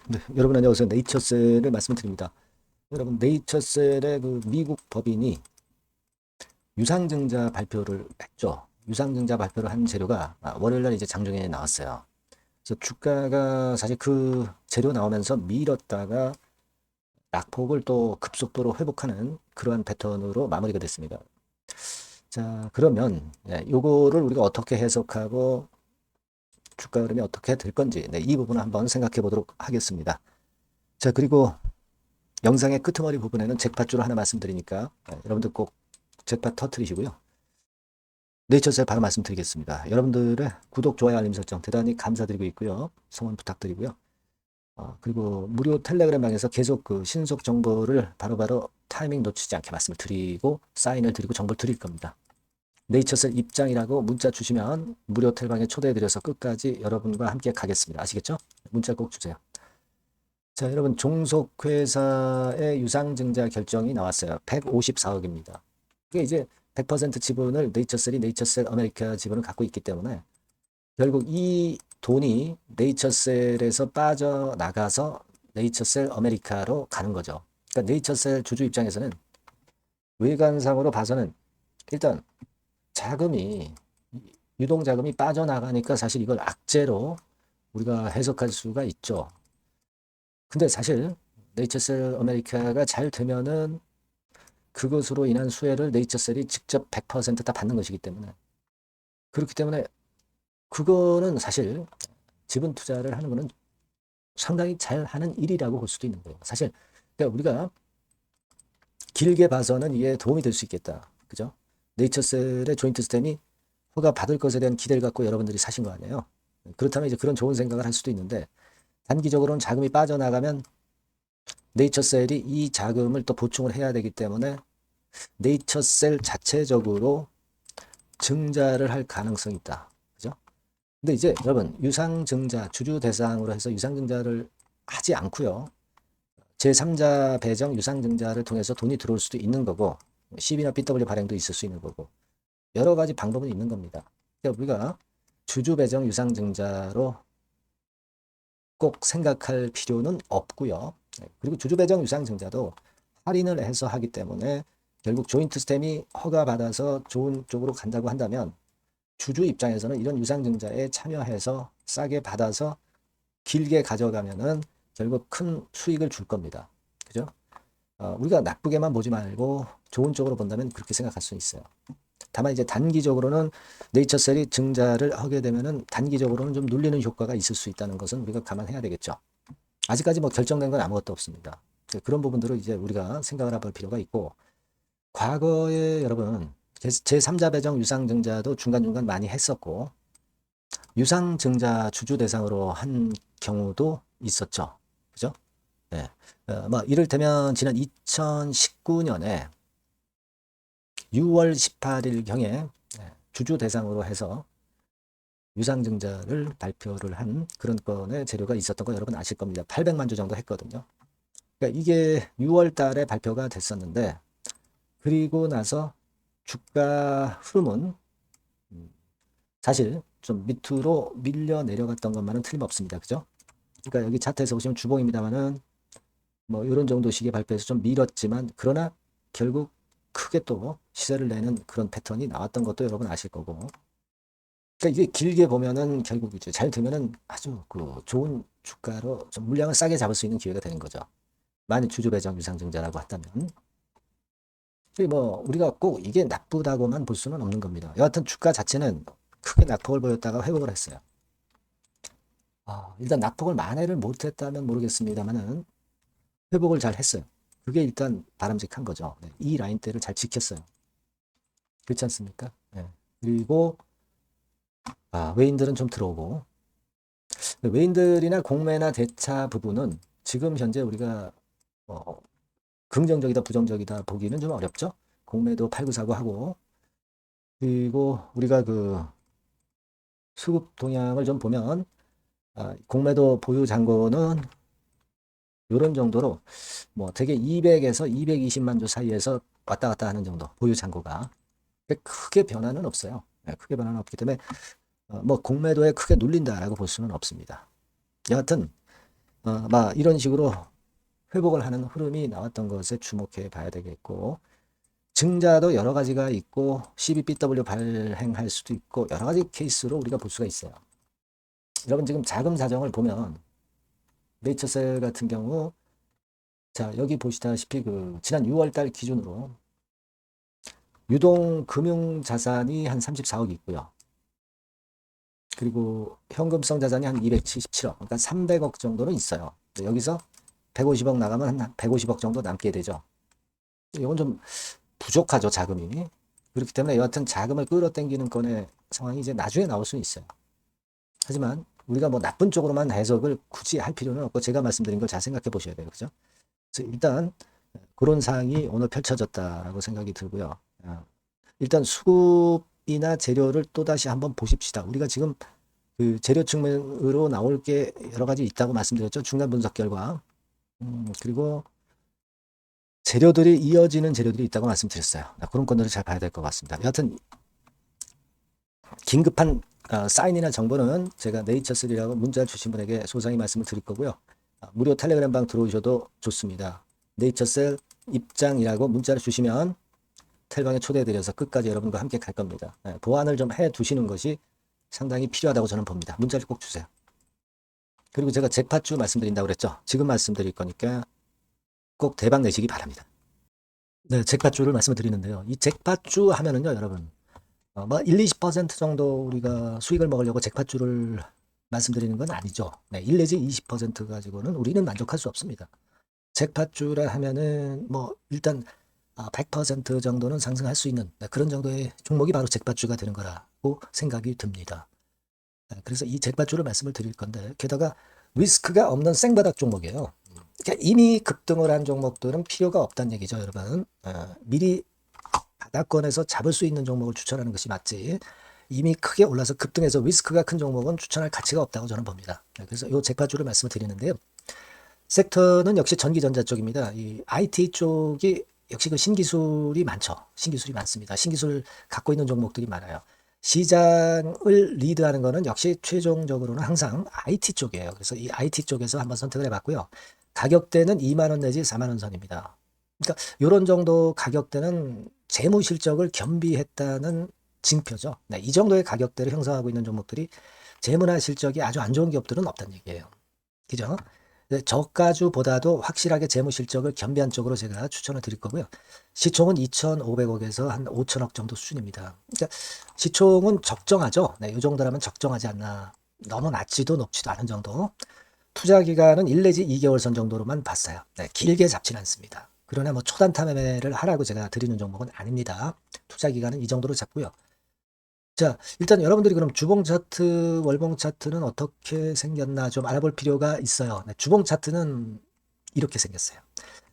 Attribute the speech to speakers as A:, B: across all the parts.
A: 네, 여러분 안녕하세요. 네이처셀을 말씀드립니다. 여러분 네이처셀의 그 미국 법인이 유상증자 발표를 했죠. 유상증자 발표를 한 재료가 월요일날 이제 장중에 나왔어요. 그래서 주가가 사실 그 재료 나오면서 밀었다가 낙폭을 또 급속도로 회복하는 그러한 패턴으로 마무리가 됐습니다. 자, 그러면 요거를 우리가 어떻게 해석하고 주가 흐름이 어떻게 될 건지 이 부분을 한번 생각해 보도록 하겠습니다. 자, 그리고 영상의 끄트머리 부분에는 잭팟주로 하나 말씀드리니까 여러분들 꼭 잭팟 터트리시고요. 네이처셀 바로 말씀드리겠습니다. 여러분들의 구독, 좋아요, 알림 설정 대단히 감사드리고 있고요. 성원 부탁드리고요. 그리고 무료 텔레그램 방에서 계속 그 신속 정보를 바로바로 타이밍 놓치지 않게 말씀을 드리고 사인을 드리고 정보를 드릴 겁니다. 네이처셀 입장이라고 문자 주시면 무료 텔방에 초대해드려서 끝까지 여러분과 함께 가겠습니다. 아시겠죠? 문자 꼭 주세요. 자, 여러분 종속회사의 유상증자 결정이 나왔어요. 154억입니다. 이게 이제 100% 지분을 네이처셀 아메리카 지분을 갖고 있기 때문에 결국 이 돈이 네이처셀에서 빠져나가서 네이처셀 아메리카로 가는 거죠. 그러니까 네이처셀 주주 입장에서는 외관상으로 봐서는 일단 자금이 유동자금이 빠져나가니까 사실 이걸 악재로 우리가 해석할 수가 있죠. 근데 사실 네이처셀 아메리카가 잘 되면은 그것으로 인한 수혜를 네이처셀이 직접 100%다 받는 것이기 때문에 그렇기 때문에 그거는 사실 지분 투자를 하는 거는 상당히 잘 하는 일이라고 볼 수도 있는 거예요. 사실 그러니까 우리가 길게 봐서는 이게 도움이 될 수 있겠다. 그죠? 네이처셀의 조인트 스템이 허가 받을 것에 대한 기대를 갖고 여러분들이 사신 거 아니에요. 그렇다면 이제 그런 좋은 생각을 할 수도 있는데 단기적으로는 자금이 빠져나가면 네이처셀이 이 자금을 또 보충을 해야 되기 때문에 네이처셀 자체적으로 증자를 할 가능성이 있다. 그죠? 근데 이제 여러분 유상증자 주주 대상으로 해서 유상증자를 하지 않고요. 제3자 배정 유상증자를 통해서 돈이 들어올 수도 있는 거고 CB나 BW 발행도 있을 수 있는 거고 여러 가지 방법은 있는 겁니다. 그러니까 우리가 주주 배정 유상증자로 꼭 생각할 필요는 없고요. 그리고 주주 배정 유상증자도 할인을 해서 하기 때문에 결국 조인트 스템이 허가받아서 좋은 쪽으로 간다고 한다면 주주 입장에서는 이런 유상증자에 참여해서 싸게 받아서 길게 가져가면은 결국 큰 수익을 줄 겁니다. 그죠? 우리가 나쁘게만 보지 말고 좋은 쪽으로 본다면 그렇게 생각할 수 있어요. 다만 이제 단기적으로는 네이처셀이 증자를 하게 되면은 단기적으로는 좀 눌리는 효과가 있을 수 있다는 것은 우리가 감안해야 되겠죠. 아직까지 뭐 결정된 건 아무것도 없습니다. 그런 부분들을 이제 우리가 생각을 해볼 필요가 있고 과거에 여러분 제3자 배정 유상증자도 중간중간 많이 했었고 유상증자 주주 대상으로 한 경우도 있었죠. 그죠? 네. 뭐 이를테면 지난 2019년에 6월 18일경에 주주 대상으로 해서 유상증자를 발표를 한 그런 건의 재료가 있었던 거 여러분 아실 겁니다. 800만 주 정도 했거든요. 그러니까 이게 6월 달에 발표가 됐었는데 그리고 나서 주가 흐름은 사실 좀 밑으로 밀려 내려갔던 것만은 틀림없습니다. 그죠? 그러니까 여기 차트에서 보시면 주봉입니다만은 뭐 이런 정도식의 발표에서 좀 밀었지만 그러나 결국 크게 또 시세를 내는 그런 패턴이 나왔던 것도 여러분 아실 거고. 그러니까 이게 길게 보면은 결국 이제 잘 되면은 아주 그 좋은 주가로 좀 물량을 싸게 잡을 수 있는 기회가 되는 거죠. 만약 주주 배정 유상증자라고 한다면. 뭐 우리가 꼭 이게 나쁘다고만 볼 수는 없는 겁니다. 여하튼 주가 자체는 크게 낙폭을 보였다가 회복을 했어요. 일단 낙폭을 만회를 못했다면 모르겠습니다만은 회복을 잘 했어요. 그게 일단 바람직한 거죠. 네, 이 라인대를 잘 지켰어요. 그렇지 않습니까? 네. 그리고 외인들은 좀 들어오고 외인들이나 공매나 대차 부분은 지금 현재 우리가 긍정적이다 부정적이다 보기는 좀 어렵죠. 공매도 팔고 사고 하고 그리고 우리가 그 수급 동향을 좀 보면 공매도 보유 잔고는 이런 정도로 뭐 되게 200에서 220만 주 사이에서 왔다 갔다 하는 정도 보유 잔고가 크게 변화는 없어요. 네, 크게 변화는 없기 때문에 뭐 공매도에 크게 눌린다라고 볼 수는 없습니다. 여하튼 막 이런 식으로 회복을 하는 흐름이 나왔던 것에 주목해 봐야 되겠고, 증자도 여러 가지가 있고 CBBW 발행할 수도 있고 여러 가지 케이스로 우리가 볼 수가 있어요. 여러분 지금 자금 사정을 보면 네이처셀 같은 경우, 자 여기 보시다시피 그 지난 6월 달 기준으로 유동 금융 자산이 한 34억 있고요. 그리고 현금성 자산이 한 277억, 그러니까 300억 정도는 있어요. 여기서 150억 나가면 한 150억 정도 남게 되죠. 이건 좀 부족하죠, 자금이. 그렇기 때문에 여하튼 자금을 끌어당기는 건의 상황이 이제 나중에 나올 수는 있어요. 하지만 우리가 뭐 나쁜 쪽으로만 해석을 굳이 할 필요는 없고, 제가 말씀드린 걸 잘 생각해 보셔야 돼요. 그죠? 그래서 일단 그런 사항이 오늘 펼쳐졌다라고 생각이 들고요. 일단 수급이나 재료를 또다시 한번 보십시다. 우리가 지금 그 재료 측면으로 나올 게 여러 가지 있다고 말씀드렸죠. 중간 분석 결과. 그리고 재료들이 이어지는 재료들이 있다고 말씀드렸어요. 그런 건들을 잘 봐야 될 것 같습니다. 여하튼 긴급한 사인이나 정보는 제가 네이처셀이라고 문자를 주신 분에게 소상히 말씀을 드릴 거고요. 무료 텔레그램 방 들어오셔도 좋습니다. 네이처셀 입장이라고 문자를 주시면 텔방에 초대해드려서 끝까지 여러분과 함께 갈 겁니다. 보완을 좀 해 두시는 것이 상당히 필요하다고 저는 봅니다. 문자를 꼭 주세요. 그리고 제가 잭팟주 말씀드린다고 그랬죠. 지금 말씀드릴 거니까 꼭 대박 내시기 바랍니다. 네, 잭팟주를 말씀을 드리는데요. 이 잭팟주 하면은요, 여러분, 뭐 1, 20% 정도 우리가 수익을 먹으려고 잭팟주를 말씀드리는 건 아니죠. 네, 1 내지 20% 가지고는 우리는 만족할 수 없습니다. 잭팟주라 하면은 뭐 일단 100% 정도는 상승할 수 있는 그런 정도의 종목이 바로 잭팟주가 되는 거라고 생각이 듭니다. 그래서 이 잭팟주를 말씀을 드릴 건데, 게다가 리스크가 없는 생바닥 종목이에요. 그러니까 이미 급등을 한 종목들은 필요가 없다는 얘기죠, 여러분. 미리 바닥권에서 잡을 수 있는 종목을 추천하는 것이 맞지, 이미 크게 올라서 급등해서 리스크가 큰 종목은 추천할 가치가 없다고 저는 봅니다. 그래서 이 잭팟주를 말씀을 드리는데요. 섹터는 역시 전기전자 쪽입니다. 이 IT 쪽이 역시 그 신기술이 많죠. 신기술이 많습니다. 신기술 갖고 있는 종목들이 많아요. 시장을 리드하는 거는 역시 최종적으로는 항상 IT 쪽이에요. 그래서 이 IT 쪽에서 한번 선택을 해봤고요. 가격대는 2만 원 내지 4만 원 선입니다. 그러니까 이런 정도 가격대는 재무 실적을 겸비했다는 징표죠. 네, 이 정도의 가격대를 형성하고 있는 종목들이 재무나 실적이 아주 안 좋은 기업들은 없다는 얘기예요. 그죠? 저가주보다도 확실하게 재무 실적을 겸비한 쪽으로 제가 추천을 드릴 거고요. 시총은 2,500억에서 한 5천억 정도 수준입니다. 그러니까 시총은 적정하죠. 네, 이 정도라면 적정하지 않나. 너무 낮지도 높지도 않은 정도. 투자 기간은 1 내지 2개월 선 정도로만 봤어요. 네, 길게 잡지는 않습니다. 그러나 뭐 초단타 매매를 하라고 제가 드리는 종목은 아닙니다. 투자 기간은 이 정도로 잡고요. 자, 일단 여러분들이 그럼 주봉 차트, 월봉 차트는 어떻게 생겼나 좀 알아볼 필요가 있어요. 네, 주봉 차트는 이렇게 생겼어요.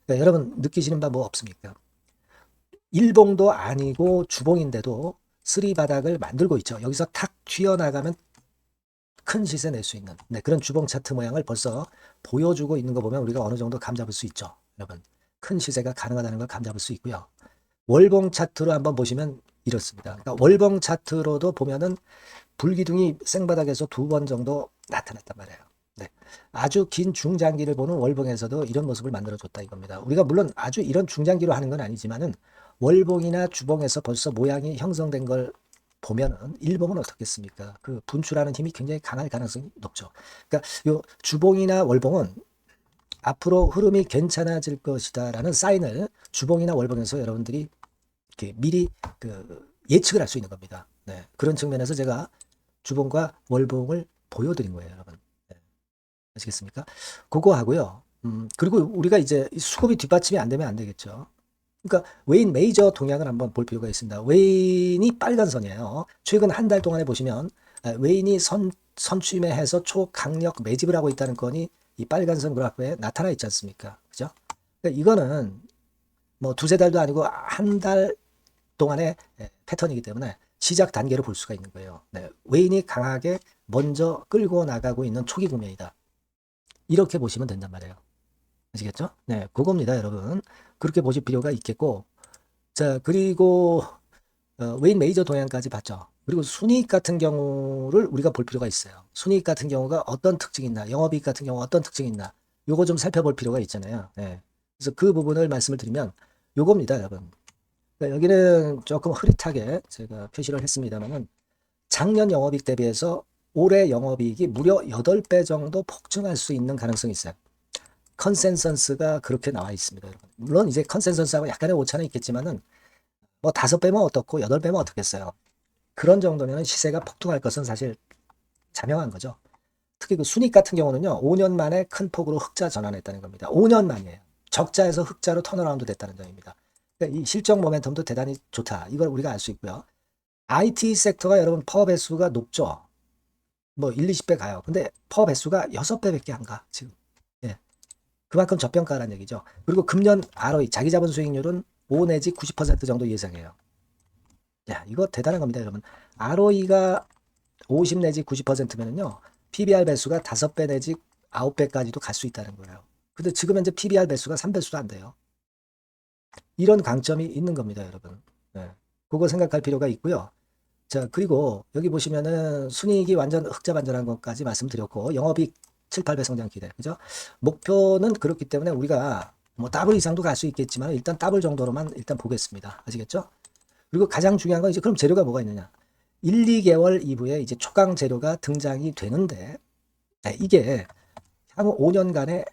A: 그러니까 여러분 느끼시는 바 뭐 없습니까? 일봉도 아니고 주봉인데도 쓰리 바닥을 만들고 있죠. 여기서 탁 튀어나가면 큰 시세 낼 수 있는 그런 주봉 차트 모양을 벌써 보여주고 있는 거 보면 우리가 어느 정도 감잡을 수 있죠. 여러분, 큰 시세가 가능하다는 걸 감잡을 수 있고요. 월봉 차트로 한번 보시면 이렇습니다. 그러니까 월봉 차트로도 보면은 불기둥이 생바닥에서 2번 정도 나타났단 말이에요. 네. 아주 긴 중장기를 보는 월봉에서도 이런 모습을 만들어줬다 이겁니다. 우리가 물론 아주 이런 중장기로 하는 건 아니지만은 월봉이나 주봉에서 벌써 모양이 형성된 걸 보면은 일봉은 어떻겠습니까? 그 분출하는 힘이 굉장히 강할 가능성이 높죠. 그러니까 요 주봉이나 월봉은 앞으로 흐름이 괜찮아질 것이다라는 사인을 주봉이나 월봉에서 여러분들이 이렇게 미리 그 예측을 할 수 있는 겁니다. 네, 그런 측면에서 제가 주봉과 월봉을 보여드린 거예요, 여러분. 네, 아시겠습니까? 그거 하고요. 그리고 우리가 이제 수급이 뒷받침이 안 되면 안 되겠죠. 그러니까 웨인 메이저 동향을 한번 볼 필요가 있습니다. 웨인이 빨간 선이에요. 최근 한 달 동안에 보시면 웨인이 선취매해서 초강력 매집을 하고 있다는 건이 이 빨간 선 그래프에 나타나 있지 않습니까? 그죠? 그러니까 이거는 뭐 두세 달도 아니고 한 달 동안의 패턴이기 때문에 시작 단계로 볼 수가 있는 거예요. 네, 웨인이 강하게 먼저 끌고 나가고 있는 초기 국면이다. 이렇게 보시면 된단 말이에요. 아시겠죠? 네, 그겁니다, 여러분. 그렇게 보실 필요가 있겠고, 자, 그리고 웨인 메이저 동향까지 봤죠. 그리고 순이익 같은 경우를 우리가 볼 필요가 있어요. 순이익 같은 경우가 어떤 특징이 있나, 영업이익 같은 경우 어떤 특징이 있나, 요거 좀 살펴볼 필요가 있잖아요. 예. 그래서 그 부분을 말씀을 드리면 요겁니다, 여러분. 그러니까 여기는 조금 흐릿하게 제가 표시를 했습니다만은 작년 영업이익 대비해서 올해 영업이익이 무려 8배 정도 폭증할 수 있는 가능성이 있어요. 컨센서스가 그렇게 나와 있습니다, 여러분. 물론 이제 컨센서스하고 약간의 오차는 있겠지만은 뭐 5배면 어떻고 8배면 어떻겠어요. 그런 정도면 시세가 폭등할 것은 사실 자명한 거죠. 특히 그 순익 같은 경우는요, 5년 만에 큰 폭으로 흑자 전환했다는 겁니다. 5년 만이에요. 적자에서 흑자로 턴어라운드 됐다는 점입니다. 그러니까 이 실적 모멘텀도 대단히 좋다. 이걸 우리가 알 수 있고요. IT 섹터가 여러분 퍼 배수가 높죠. 뭐 1, 20배 가요. 근데 퍼 배수가 6배밖에 안 가, 지금. 예. 그만큼 저평가라는 얘기죠. 그리고 금년 ROE, 자기 자본 수익률은 5 내지 90% 정도 예상해요. 야, 이거 대단한 겁니다, 여러분. ROE가 50 내지 90%면은요, PBR 배수가 5배 내지 9배까지도 갈 수 있다는 거예요. 근데 지금 현재 PBR 배수가 3배수도 안 돼요. 이런 강점이 있는 겁니다, 여러분. 네. 그거 생각할 필요가 있고요. 자, 그리고 여기 보시면은 순이익이 완전 흑자 반전한 것까지 말씀드렸고, 영업이익 7, 8배 성장 기대. 그죠? 목표는 그렇기 때문에 우리가 뭐 더블 이상도 갈 수 있겠지만 일단 더블 정도로만 일단 보겠습니다. 아시겠죠? 그리고 가장 중요한 건 이제 그럼 재료가 뭐가 있느냐? 1, 2개월 이후에 이제 초강 재료가 등장이 되는데, 네, 이게 향후 5년간에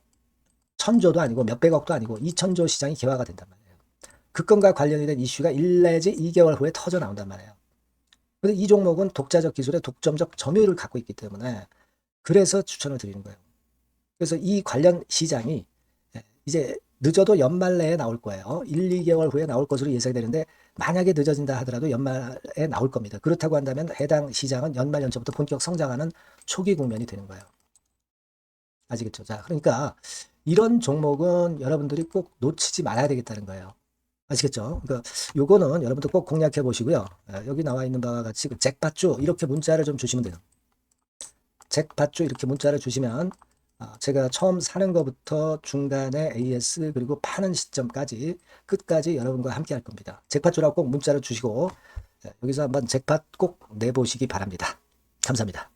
A: 1000조도 아니고 몇백억도 아니고 2000조 시장이 개화가 된단 말이에요. 그 건과 관련이 된 이슈가 1 내지 2개월 후에 터져 나온단 말이에요. 근데 이 종목은 독자적 기술의 독점적 점유율을 갖고 있기 때문에 그래서 추천을 드리는 거예요. 그래서 이 관련 시장이 이제 늦어도 연말 내에 나올 거예요. 1, 2개월 후에 나올 것으로 예상이 되는데 만약에 늦어진다 하더라도 연말에 나올 겁니다. 그렇다고 한다면 해당 시장은 연말 연초부터 본격 성장하는 초기 국면이 되는 거예요. 아시겠죠? 자, 그러니까 이런 종목은 여러분들이 꼭 놓치지 말아야 되겠다는 거예요. 아시겠죠? 그러니까 요거는 여러분들 꼭 공략해 보시고요. 여기 나와 있는 바와 같이 그 잭팟주 이렇게 문자를 좀 주시면 돼요. 잭팟주 이렇게 문자를 주시면 제가 처음 사는 것부터 중간에 AS 그리고 파는 시점까지 끝까지 여러분과 함께 할 겁니다. 잭팟주라고 꼭 문자를 주시고 여기서 한번 잭팟 꼭 내보시기 바랍니다. 감사합니다.